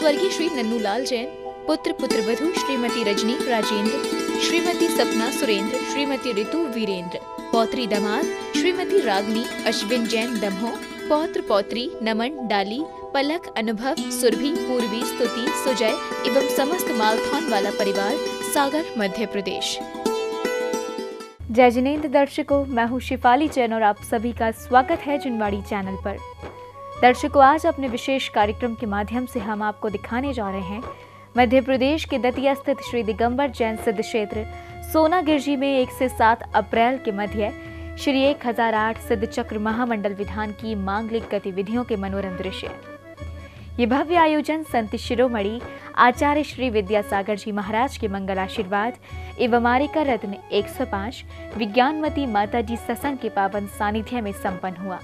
स्वर्गीय श्री नन्नूलाल जैन, पुत्र पुत्रवधू श्रीमती रजनी राजेंद्र, श्रीमती सपना सुरेंद्र, श्रीमती ऋतु वीरेंद्र, पौत्री दामाद श्रीमती रागनी अश्विन जैन दम्हो, पौत्र पौत्री नमन डाली, पलक अनुभव सुरभि पूर्वी स्तुति सुजय एवं समस्त मालथौन वाला परिवार, सागर मध्य प्रदेश। जय जिनेंद्र दर्शकों, मैं हूँ शिफाली जैन और आप सभी का स्वागत है जिनवाड़ी चैनल पर। दर्शकों, आज अपने विशेष कार्यक्रम के माध्यम से हम आपको दिखाने जा रहे हैं मध्य प्रदेश के दतिया स्थित श्री दिगंबर जैन सिद्ध क्षेत्र सोनागिरजी में 1 से 7 अप्रैल के मध्य श्री 1008 सिद्ध चक्र महामंडल विधान की मांगलिक गतिविधियों के मनोरम दृश्य। ये भव्य आयोजन संत शिरोमणि आचार्य श्री विद्यासागर जी महाराज के मंगल आशीर्वाद एवं आरिका रत्न 105 विज्ञानमती माता जी सत्संग के पावन सानिध्य में संपन्न हुआ।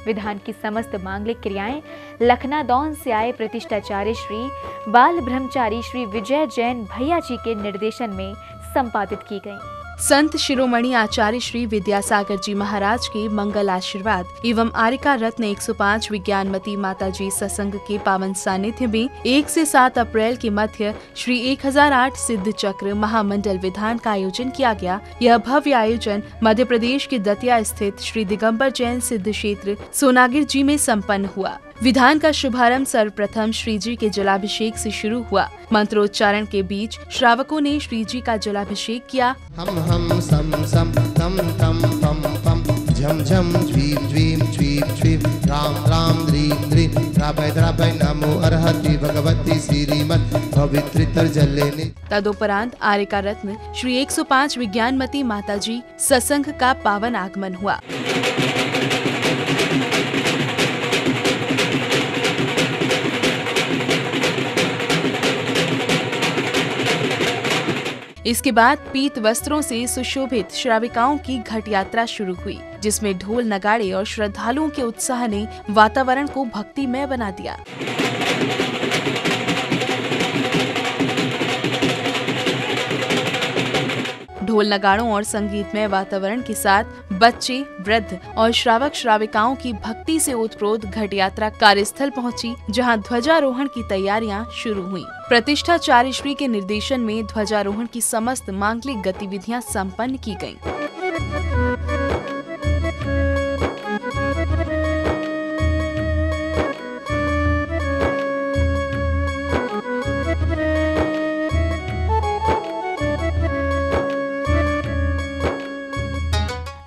विधान की समस्त मांगलिक क्रियाएं लखनादौन से आए प्रतिष्ठाचार्य श्री बाल ब्रह्मचारी श्री विजय जैन भैया जी के निर्देशन में संपादित की गयी। संत शिरोमणि आचार्य श्री विद्यासागर जी महाराज के मंगल आशीर्वाद एवं आरिका रत्न 105 विज्ञानमती माता जी सत्संग के पावन सानिध्य में 1 से 7 अप्रैल के मध्य श्री 1008 सिद्ध चक्र महामंडल विधान का आयोजन किया गया। यह भव्य आयोजन मध्य प्रदेश के दतिया स्थित श्री दिगंबर जैन सिद्ध क्षेत्र सोनागिरजी में संपन्न हुआ। विधान का शुभारंभ सर्वप्रथम श्री जी के जलाभिषेक से शुरू हुआ। मंत्रोच्चारण के बीच श्रावकों ने श्री जी का जलाभिषेक किया। हम सम सम तम तम पम पम झम झम झ्वीम झ्वीम झ्वीम झ्वीम राम राम द्रीम द्रीम द्राभय द्राभय नमो अर्हति भगवती श्रीमद पवित्र जलेने। तदुपरांत आरिका रत्न श्री 105 विज्ञानमती माता जी सत्संग का पावन आगमन हुआ। इसके बाद पीत वस्त्रों से सुशोभित श्राविकाओं की घट यात्रा शुरू हुई, जिसमें ढोल नगाड़े और श्रद्धालुओं के उत्साह ने वातावरण को भक्तिमय बना दिया। ढोल नगाड़ों और संगीतमय वातावरण के साथ बच्चे, वृद्ध और श्रावक श्राविकाओं की भक्ति से ओतप्रोत घट यात्रा कार्यस्थल पहुंची, जहां ध्वजारोहण की तैयारियां शुरू हुईं। प्रतिष्ठाचार्य श्री के निर्देशन में ध्वजारोहण की समस्त मांगलिक गतिविधियां संपन्न की गयीं।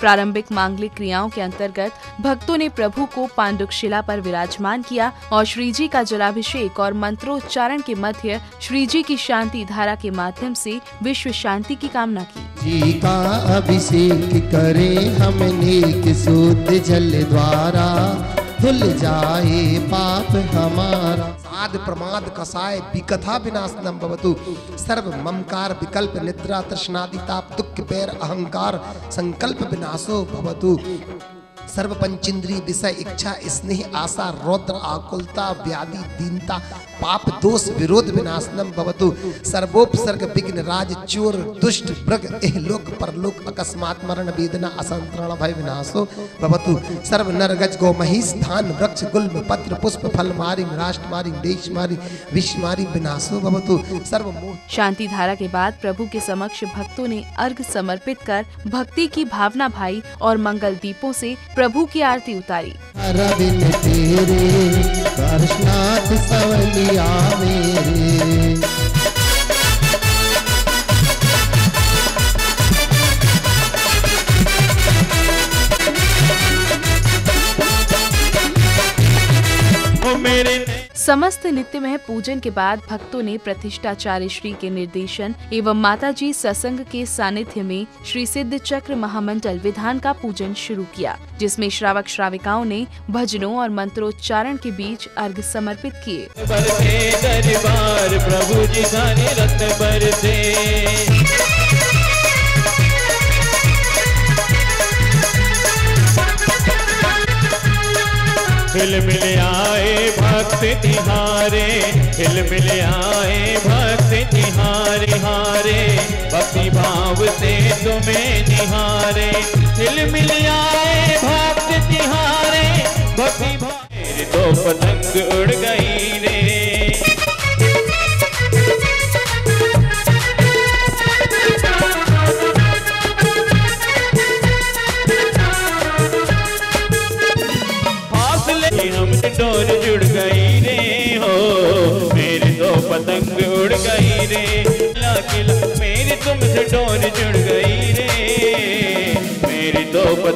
प्रारंभिक मांगलिक क्रियाओं के अंतर्गत भक्तों ने प्रभु को पांडुक शिला पर विराजमान किया और श्री जी का जलाभिषेक और मंत्रोच्चारण के मध्य श्री जी की शांति धारा के माध्यम से विश्व शांति की कामना की। जी का अभिषेक करे हमने कि शुद्ध जल द्वारा धुल जाए पाप हमारा। साध प्रमाद कसाय विकथा विनाशनम भवतु सर्व ममकार विकल्प निद्रा तृष्णादि ताप दुख पैर अहंकार संकल्प विनाशो भवतु। सर्व पंचेंद्रिय विषय इच्छा स्नेह आशा रौद्र आकुलता व्याधि दीनता पाप दोष विरोध विनाशनम भवतु। सर्वोपसर्ग विघ्न राज चोर दुष्ट मृग इहलोक परलोक अकस्मात मरण वेदना असंतरण भय विनाशो भवतु। सर्व नर गज गो महिष धान वृक्ष गुल्म पत्र पुष्प फल मारी राष्ट्र मारी देश मारी विश्व मारी विनाशो भवतु। सर्व शांति धारा के बाद प्रभु के समक्ष भक्तों ने अर्घ समर्पित कर भक्ति की भावना भाई और मंगल दीपों से प्रभु की आरती उतारी। समस्त नित्यमय पूजन के बाद भक्तों ने प्रतिष्ठाचार्य श्री के निर्देशन एवं माता जी सत्संग के सानिध्य में श्री सिद्ध चक्र महामंडल विधान का पूजन शुरू किया, जिसमें श्रावक श्राविकाओं ने भजनों और मंत्रोच्चारण के बीच अर्घ समर्पित किए। प्रभु जी हिल मिल आए भक्त तिहारे, हिल मिल आए भक्त तिहारे हारे, भक्ति भाव से तुम्हें निहारे। हिल मिल आए भक्त तिहारे, भक्ति भाव तो पतंग उड़ गई रे।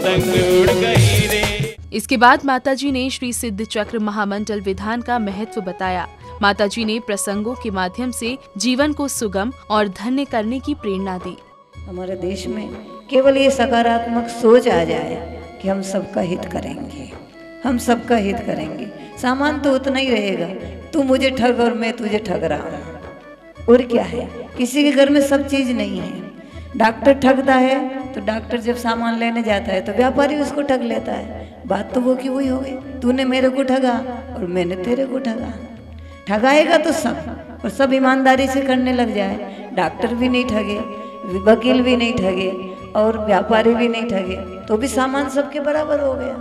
पतंग उड़ गई रे। इसके बाद माताजी ने श्री सिद्ध चक्र महामंडल विधान का महत्व बताया। माताजी ने प्रसंगों के माध्यम से जीवन को सुगम और धन्य करने की प्रेरणा दी। हमारे देश में केवल ये सकारात्मक सोच आ जाए कि हम सबका हित करेंगे, हम सबका हित करेंगे। सामान तो उतना ही रहेगा, तू मुझे ठग और मैं तुझे ठग रहा हूँ, और क्या है। किसी के घर में सब चीज़ नहीं है। डॉक्टर ठगता है तो डॉक्टर जब सामान लेने जाता है तो व्यापारी उसको ठग लेता है। बात तो वो की वही हो गई, तूने मेरे को ठगा और मैंने तेरे को ठगा। ठगाएगा तो सब, और सब ईमानदारी से करने लग जाए। डॉक्टर भी नहीं ठगे, वकील भी नहीं ठगे और व्यापारी भी नहीं ठगे, तो भी सामान सबके बराबर हो गया।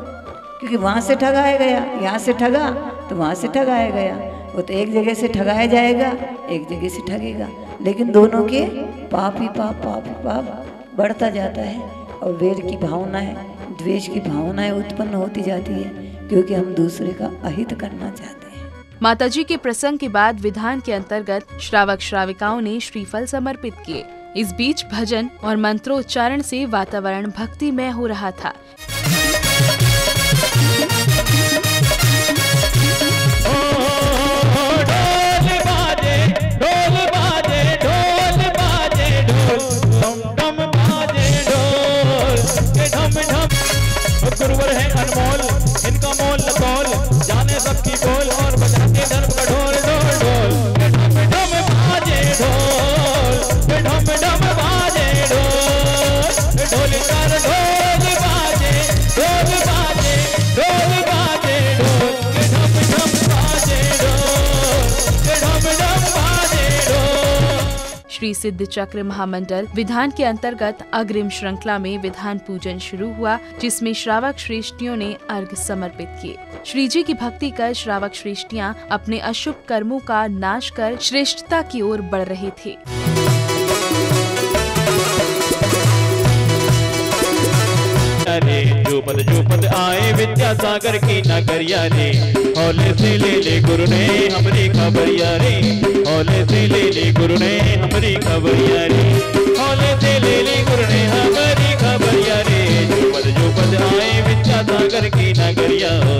क्योंकि वहाँ से ठगाया गया, यहाँ से ठगा तो वहाँ से ठगाया गया। वो तो एक जगह से ठगाया जाएगा, एक जगह से ठगेगा, लेकिन दोनों के पाप ही पाप, पाप ही पाप बढ़ता जाता है। और वैर की भावनाएं, द्वेष की भावनाएं उत्पन्न होती जाती है, क्योंकि हम दूसरे का अहित करना चाहते हैं। माताजी के प्रसंग के बाद विधान के अंतर्गत श्रावक श्राविकाओं ने श्रीफल समर्पित किए। इस बीच भजन और मंत्रोच्चारण से वातावरण भक्तिमय हो रहा था। गुरुवर है अनमोल, इनका मोल न तोल, जाने सबकी बोल और बजाते ढोल ढोल ढोल ढोल ढम बाजे ढोल, ढम ढम बाजे ढोल, ढोल कर ढोल बाजे ढोल बाजे ढोल बाजे ढोल, ढम ढम बाजे ढोल, ढम ढम बाजे ढोल। श्री सिद्ध चक्र महामंडल विधान के अंतर्गत अग्रिम श्रृंखला में विधान पूजन शुरू हुआ, जिसमें श्रावक श्रेष्ठियों ने अर्घ समर्पित किए। श्री जी की भक्ति कर श्रावक श्रेष्ठियां अपने अशुभ कर्मों का नाश कर श्रेष्ठता की ओर बढ़ रहे थे। जो पद आए विद्यासागर की नगरिया रे, हौले से ले गुरु ने हमारी खबरिया रे, हौले से ले गुरु ने हमारी खबरिया रे, हौले से ले गुरु ने हमारी खबरिया रे। जो पद आए विद्यासागर की नगरिया हो,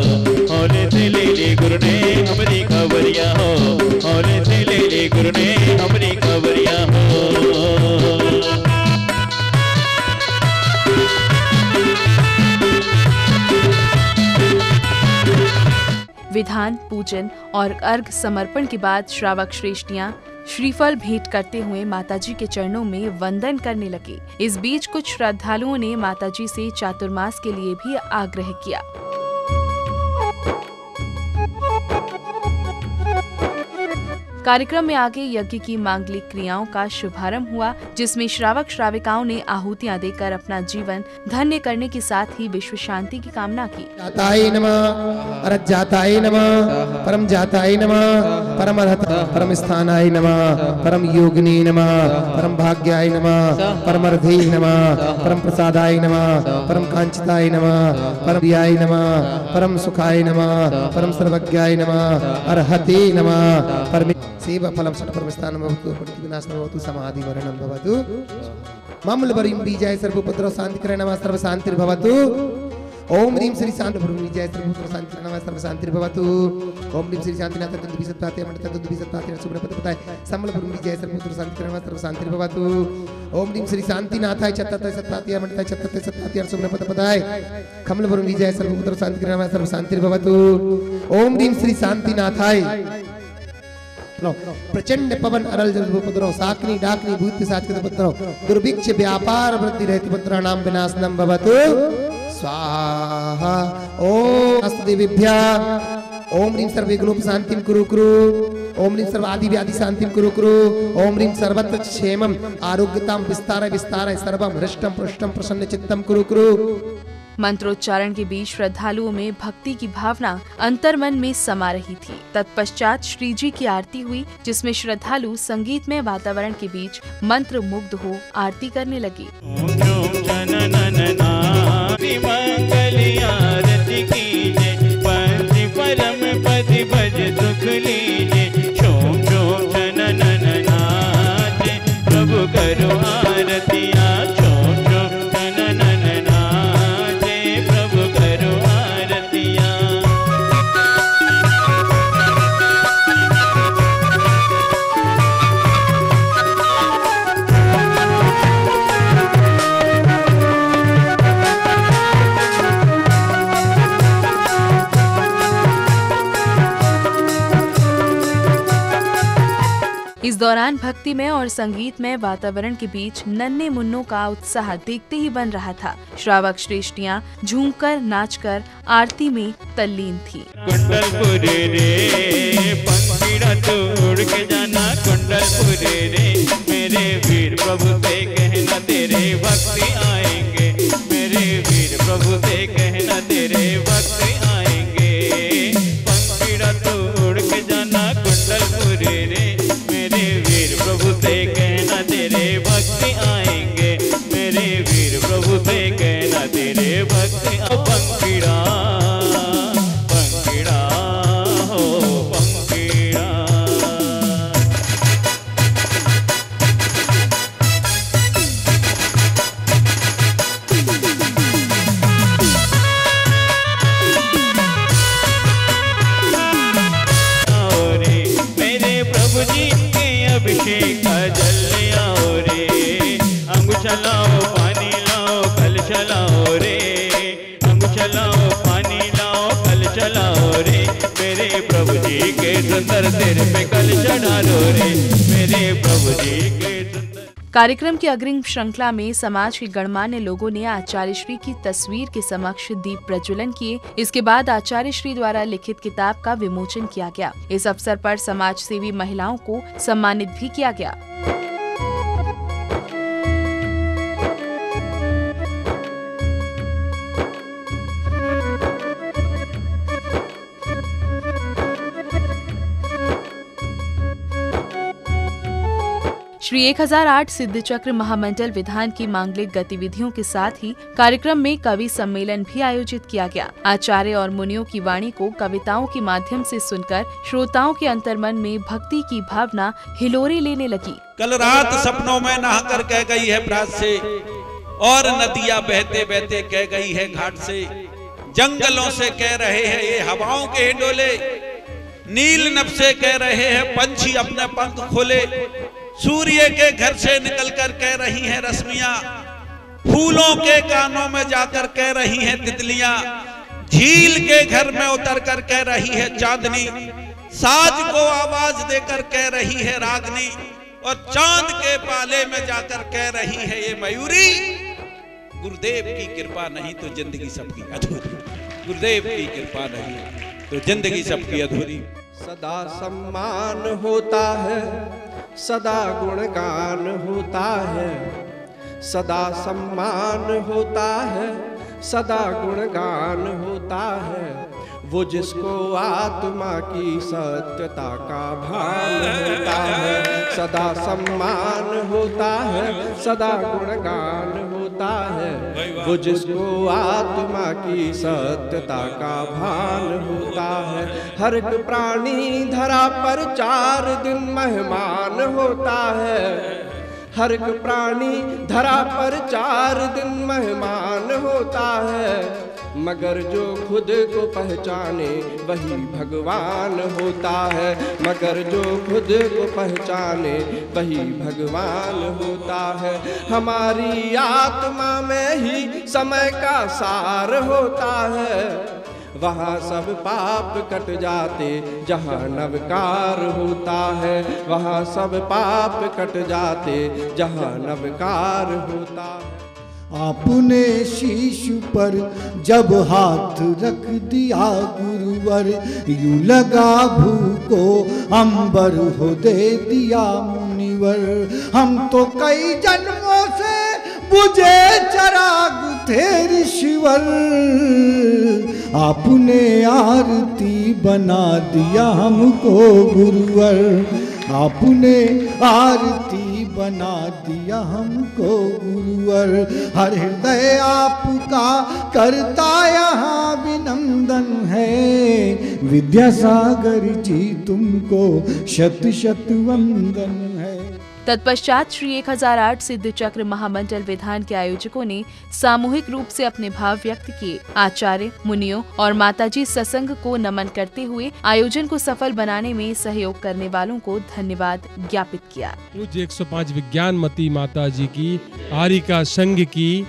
हौले से ले गुरु ने हमारी खबरिया हो, हौले से ले गुरु ने हमारी खबरिया हो। विधान पूजन और अर्घ समर्पण के बाद श्रावक श्रेष्ठियां श्रीफल भेंट करते हुए माताजी के चरणों में वंदन करने लगे। इस बीच कुछ श्रद्धालुओं ने माताजी से चातुर्मास के लिए भी आग्रह किया। कार्यक्रम में आगे यज्ञ की मांगलिक क्रियाओं का शुभारंभ हुआ, जिसमें श्रावक श्राविकाओं ने आहुतियां देकर अपना जीवन धन्य करने के साथ ही विश्व शांति की कामना की। जाताय नमः, अरहत जाताय नमः, परम जाताय नमः, परम अरहत परम स्थानाय नमः, परम योगिनी नमः, परम भाग्याय नमः, परम अर्धे नमः, परम प्रसादाय नमः, परम कांचिताय नमः, परम प्रियाय नमः, परम सुखाय नमः, परम सर्वज्ञाय नमः, अरहते नमः, परम सेवा फलम षट परमस्थानं भवतु, प्रतिविनाशनं भवतु, समाधि मरणं भवतु, ममलवरिं बीजाय सर्वपुत्र शान्तिकरणं सर्वशान्तिर्भवतु। ओम ह्रीं श्री शांति बीजाय सर्वपुत्र शान्तिकरणं सर्वशान्तिर्भवतु। ओम ह्रीं श्री शांतिनाथ तंतु विसत्ताते मंडत तंतु विसत्ताते सुब्रपद पताय समलपुरं बीजाय सर्वपुत्र शान्तिकरणं सर्वशान्तिर्भवतु। ओम ह्रीं श्री शांतिनाथाय चत्तते सत्ताते मंडताय चत्तते सत्ताते सुब्रपद पताय कमलपुरं बीजाय सर्वपुत्र शान्तिकरणं सर्वशान्तिर्भवतु। ओम ह्रीं श्री शांतिनाथाय प्रचंड पवन अरल जल उपद्रव साकनी डाकनी भूत पिशाच के उपद्रव दुर्भिक्ष व्यापार वृद्धि रहति पुत्र नाम विनाशनम भवतु स्वाहा। ओम अस्तदेवीभ्या ओम ह्रीं सर्वे गुणोप शांतिं कुरु कुरु। ओम ह्रीं सर्व आदि व्याधि शांतिं कुरु कुरु। ओम ह्रीं सर्वत्र क्षेमं आरोग्यतां विस्तारय विस्तारय सर्वं हृष्टं पुष्टं प्रसन्न चित्तं कुरु कुरु। मंत्रोच्चारण के बीच श्रद्धालुओं में भक्ति की भावना अंतर्मन में समा रही थी। तत्पश्चात श्री जी की आरती हुई, जिसमें श्रद्धालु संगीतमय वातावरण के बीच मंत्र मुग्ध हो आरती करने लगे। प्रभु करो आरतिया, दौरान भक्तिमय और संगीतमय वातावरण के बीच नन्हे मुन्नों का उत्साह देखते ही बन रहा था। श्रावक श्रेष्ठियां झूमकर नाचकर आरती में तल्लीन थी। कुंडलपुर रे पंखीड़ा तोड़ के जाना, कुंडलपुर रे मेरे वीर प्रभु से कहना तेरे भक्ति आएंगे, मेरे वीर प्रभु से कहना तेरे भक्ति आएंगे। पंखीड़ा तोड़ के जाना कुंडलपुर रे मेरे वीर प्रभु से कहना तेरे भक्ति आएंगे, मेरे वीर प्रभु से कहना तेरे भक्ति। पंखीड़ा पंखीड़ा हो पंखीड़ा। अभिषेक का जल आओ रे, अंगूठा लाओ पानी लाओ कल चलाओ रे, अंगूठा लाओ पानी लाओ कल चलाओ रे, मेरे प्रभु जी के सुंदर सिर पे कल चढ़ा लो रे, मेरे प्रभु जी के सुंदर। कार्यक्रम की अग्रिम श्रृंखला में समाज के गणमान्य लोगों ने आचार्य श्री की तस्वीर के समक्ष दीप प्रज्वलन किए। इसके बाद आचार्य श्री द्वारा लिखित किताब का विमोचन किया गया। इस अवसर पर समाज सेवी महिलाओं को सम्मानित भी किया गया। श्री 1008 सिद्ध चक्र महामंडल विधान की मांगलिक गतिविधियों के साथ ही कार्यक्रम में कवि सम्मेलन भी आयोजित किया गया। आचार्य और मुनियों की वाणी को कविताओं के माध्यम से सुनकर श्रोताओं के अंतर्मन में भक्ति की भावना हिलोरे लेने लगी। कल रात सपनों में नहाकर कह गई है प्रात से, और नदियां बहते बहते कह गई है घाट से, जंगलों से कह रहे हैं ये हवाओं के हिंडोले, नील नभ से कह रहे हैं पंछी अपने पंख खोले, सूर्य के घर से निकलकर कह रही हैं रश्मियां, फूलों के कानों में जाकर कह रही हैं तितलियां, झील के घर में उतरकर कह रही है चांदनी, साज को आवाज देकर कह रही है रागनी, और चांद के पाले में जाकर कह रही है ये मयूरी। गुरुदेव की कृपा नहीं तो जिंदगी सबकी अधूरी, गुरुदेव की कृपा नहीं तो जिंदगी सबकी अधूरी। सदा सम्मान होता है, सदा गुणगान होता है, सदा सम्मान होता है, सदा गुणगान होता है, वो जिसको आत्मा की सत्यता का भान होता है। सदा सम्मान होता है, सदा गुणगान होता है, वो जिसको आत्मा की सत्यता का भान होता है। हर एक प्राणी धरा पर 4 दिन मेहमान होता है, हर एक प्राणी धरा पर 4 दिन मेहमान होता है, मगर जो खुद को पहचाने वही भगवान होता है, मगर जो खुद को पहचाने वही भगवान होता है। हमारी आत्मा में ही समय का सार होता है, वहाँ सब पाप कट जाते जहाँ नवकार होता है, वहाँ सब पाप कट जाते जहाँ नवकार होता है। आपने शीशु पर जब हाथ रख दिया गुरुवर, यूं लगा भूको अंबर हो दे दिया मुनिवर। हम तो कई जन्मों से बुझे चिराग थे ऋषिवर, आपने आरती बना दिया हमको गुरुवर, आपने आरती बना दिया हमको गुरुवर। हर हृदय आपका करता यहाँ विनंदन है, विद्यासागर जी तुमको शत शत वंदन है। तत्पश्चात श्री 1008 सिद्ध चक्र महामंडल विधान के आयोजकों ने सामूहिक रूप से अपने भाव व्यक्त किए। आचार्य, मुनियों और माताजी सत्संग को नमन करते हुए आयोजन को सफल बनाने में सहयोग करने वालों को धन्यवाद ज्ञापित किया। पूज्य 105 विज्ञानमती माताजी की, आरिका संघ की,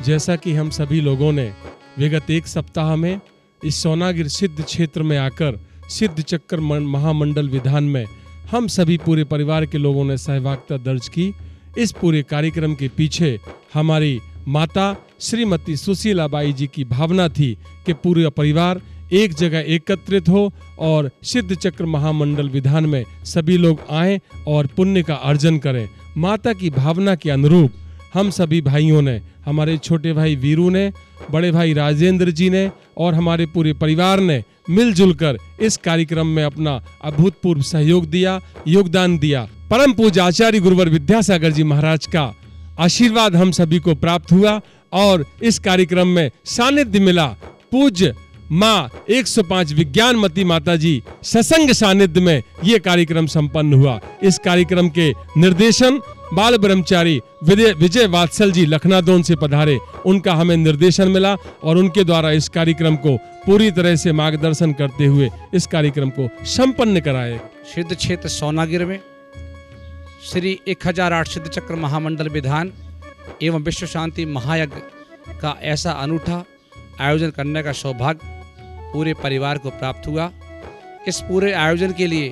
जैसा कि हम सभी लोगों ने विगत 1 सप्ताह में इस सोनागिर सिद्ध क्षेत्र में आकर सिद्ध चक्र महामंडल विधान में हम सभी पूरे परिवार के लोगों ने सहभागिता दर्ज की। इस पूरे कार्यक्रम के पीछे हमारी माता श्रीमती सुशीला बाई जी की भावना थी कि पूरा परिवार एक जगह एकत्रित हो और सिद्ध चक्र महामंडल विधान में सभी लोग आएं और पुण्य का अर्जन करें। माता की भावना के अनुरूप हम सभी भाइयों ने, हमारे छोटे भाई वीरू ने, बड़े भाई राजेंद्र जी ने और हमारे पूरे परिवार ने मिलजुल कर इस कार्यक्रम में अपना अभूतपूर्व सहयोग दिया, योगदान दिया। परम पूज्य आचार्य गुरुवर विद्यासागर जी महाराज का आशीर्वाद हम सभी को प्राप्त हुआ और इस कार्यक्रम में सानिध्य मिला। पूज्य माँ 105 विज्ञानमती माता जी सत्संग सानिध्य में ये कार्यक्रम संपन्न हुआ। इस कार्यक्रम के निर्देशन बाल ब्रह्मचारी विजय वात्सल जी लखनादौन से पधारे, उनका हमें निर्देशन मिला और उनके द्वारा इस कार्यक्रम को पूरी तरह से मार्गदर्शन करते हुए इस कार्यक्रम को संपन्न कराए। सिद्ध क्षेत्र सोनागिर में श्री 1008 सिद्ध चक्र महामंडल विधान एवं विश्व शांति महायज्ञ का ऐसा अनूठा आयोजन करने का सौभाग्य पूरे परिवार को प्राप्त हुआ। इस पूरे आयोजन के लिए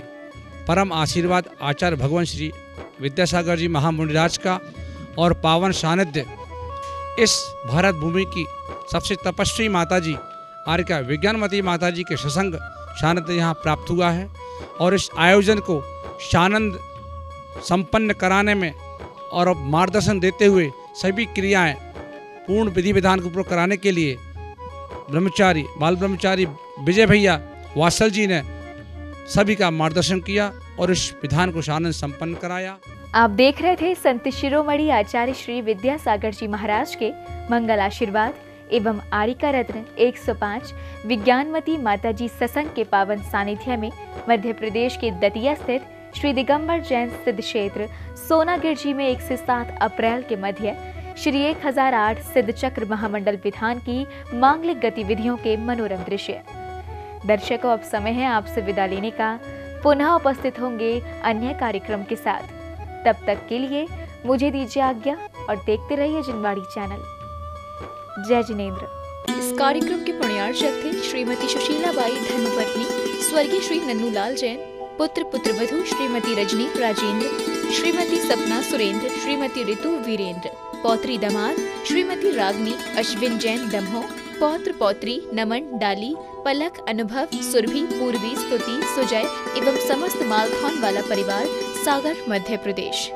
परम आशीर्वाद आचार्य भगवान श्री विद्यासागर जी महामुनिराज का और पावन सानिध्य इस भारत भूमि की सबसे तपस्वी माता जी आर्यका विज्ञानमती माता जी के सत्संग सानिध्य यहाँ प्राप्त हुआ है। और इस आयोजन को सानंद संपन्न कराने में और मार्गदर्शन देते हुए सभी क्रियाएं पूर्ण विधि विधान को पूर्ण कराने के लिए ब्रह्मचारी बाल ब्रह्मचारी विजय भैया वात्सल जी ने सभी का मार्गदर्शन किया और इस विधान को सानंद संपन्न कराया। आप देख रहे थे संत शिरोमणि आचार्य श्री विद्यासागर जी महाराज के मंगल आशीर्वाद एवं आरिका रत्न 105 विज्ञानमती माता जी सत्संग के पावन सानिध्य में मध्य प्रदेश के दतिया स्थित श्री दिगंबर जैन सिद्ध क्षेत्र सोनागिर जी में 1 से 7 अप्रैल के मध्य श्री 1008 सिद्ध चक्र महामंडल विधान की मांगलिक गतिविधियों के मनोरम दृश्य। दर्शकों, अब समय है आपसे विदा लेने का। पुनः उपस्थित होंगे अन्य कार्यक्रम के साथ। तब तक के लिए मुझे दीजिए आज्ञा और देखते रहिए जिनवाड़ी चैनल। जय जिनेंद्र। इस कार्यक्रम के पुण्यार्चक थे श्रीमती सुशीला बाई धर्मपत्नी स्वर्गीय श्री नन्नूलाल जैन, पुत्र पुत्रवधू श्रीमती रजनी राजेंद्र, श्रीमती सपना सुरेंद्र, श्रीमती ऋतु वीरेंद्र, पौत्री दामाद श्रीमती रागनी अश्विन जैन दम्हो, पौत्र पौत्री नमन डाली पलक अनुभव सुरभि पूर्वी स्तुति सुजय एवं समस्त मालखान वाला परिवार सागर मध्य प्रदेश।